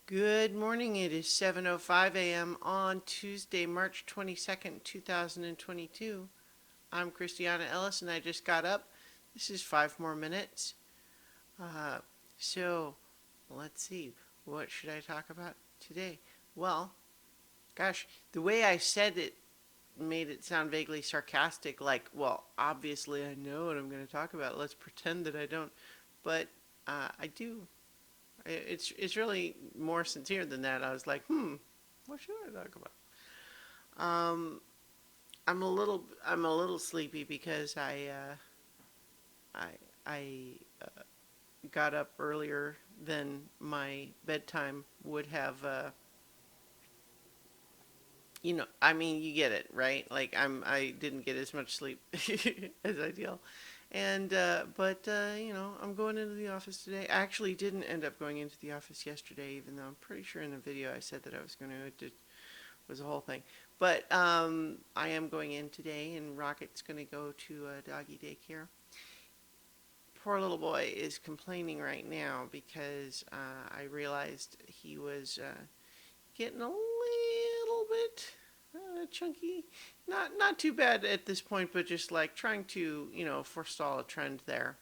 Good morning. It is 7:05 a.m. on Tuesday, March 22nd, 2022. I'm Christiana Ellis and I just got up. This is 5 more minutes. Uh, so, let's see. What should I talk about today? Well, gosh, the way I said it made it sound vaguely sarcastic, like, well, obviously I know what I'm going to talk about. Let's pretend that I don't. But I do. It's really more sincere than that. I was like, what should I talk about? Um, I'm a little sleepy because I I got up earlier than my bedtime would have. I mean, you get it, right? Like I didn't get as much sleep as ideal, and but I'm going into the office today. I actually didn't end up going into the office yesterday, even though I'm pretty sure in the video I said that I was going to. It was a whole thing, but I am going in today, and Rocket's going to go to doggy daycare. Poor little boy is complaining right now because I realized he was getting a little bit chunky. Not too bad at this point, but just like trying to forestall a trend there.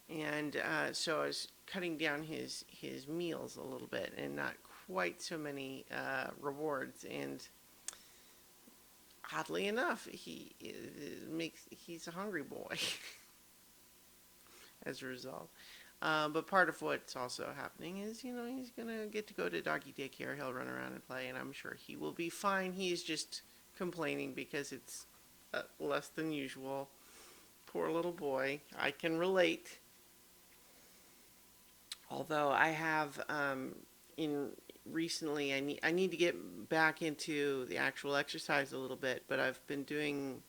And so I was cutting down his meals a little bit and not quite so many rewards. And oddly enough, he's a hungry boy as a result. But part of what's also happening is, he's going to get to go to doggy daycare. He'll run around and play, and I'm sure he will be fine. He's just complaining because it's less than usual. Poor little boy. I can relate. Although I have, in recently, I need to get back into the actual exercise a little bit, but I've been doing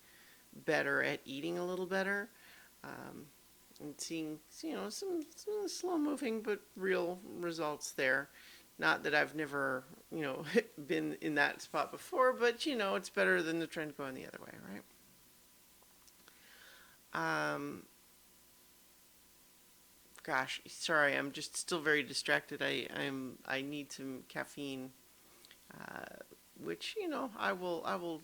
better at eating a little better. Um, and seeing some slow moving but real results there. Not that I've never been in that spot before, but it's better than the trend going the other way, right? Gosh, sorry, I'm just still very distracted. I need some caffeine, uh, which I will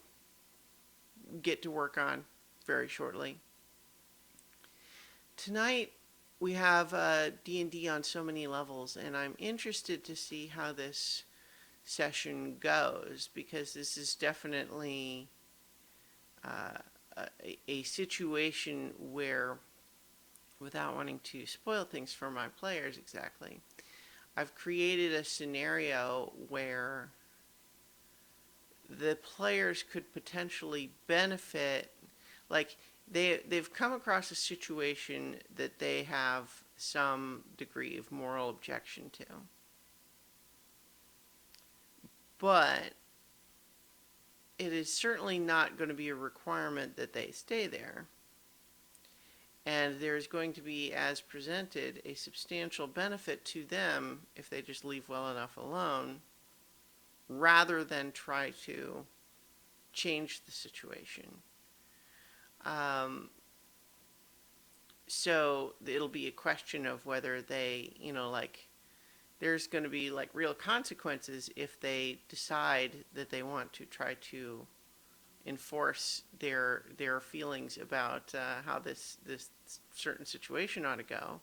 get to work on very shortly. Tonight we have D&D on so many levels, and I'm interested to see how this session goes because this is definitely uh, a situation where, without wanting to spoil things for my players exactly, I've created a scenario where the players could potentially benefit, like they've come across a situation that they have some degree of moral objection to, but it is certainly not going to be a requirement that they stay there. And there's going to be, as presented, a substantial benefit to them if they just leave well enough alone rather than try to change the situation. Um, so it'll be a question of whether they, there's going to be like real consequences if they decide that they want to try to enforce their feelings about how this certain situation ought to go.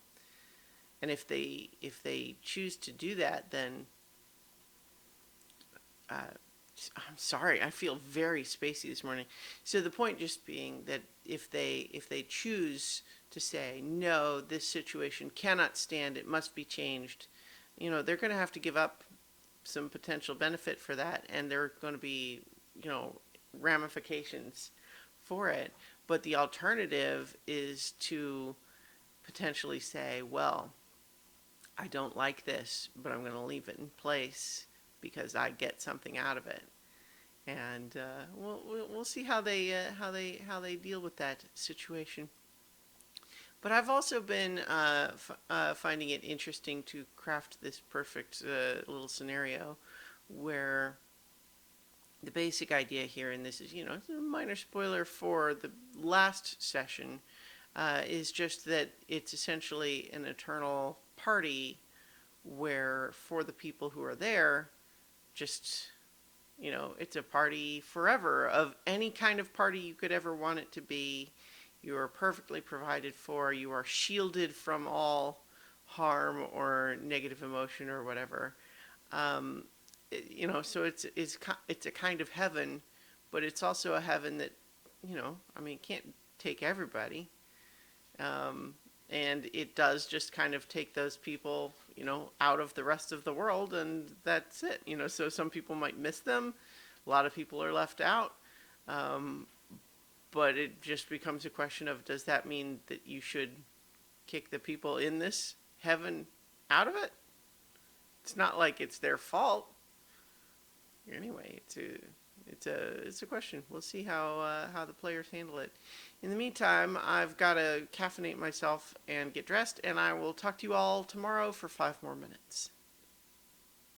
And if they choose to do that, then uh, I'm sorry, I feel very spacey this morning. So the point just being that if they choose to say no, this situation cannot stand, it must be changed, they're going to have to give up some potential benefit for that, and there are going to be ramifications for it. But the alternative is to potentially say, well, I don't like this, but I'm going to leave it in place because I get something out of it. And we'll see how they deal with that situation. But I've also been finding it interesting to craft this perfect little scenario where the basic idea here, and this is it's a minor spoiler for the last session, is just that it's essentially an eternal party where for the people who are there, just, it's a party forever of any kind of party you could ever want it to be. You are perfectly provided for. You are shielded from all harm or negative emotion or whatever. Um, so it's a kind of heaven, but it's also a heaven that, I mean, can't take everybody. Um, and it does just kind of take those people, out of the rest of the world, and that's it. So some people might miss them. A lot of people are left out. Um, but it just becomes a question of, does that mean that you should kick the people in this heaven out of it? It's not like it's their fault. Anyway, it's a question. We'll see how the players handle it. In the meantime, I've got to caffeinate myself and get dressed, and I will talk to you all tomorrow for 5 more minutes.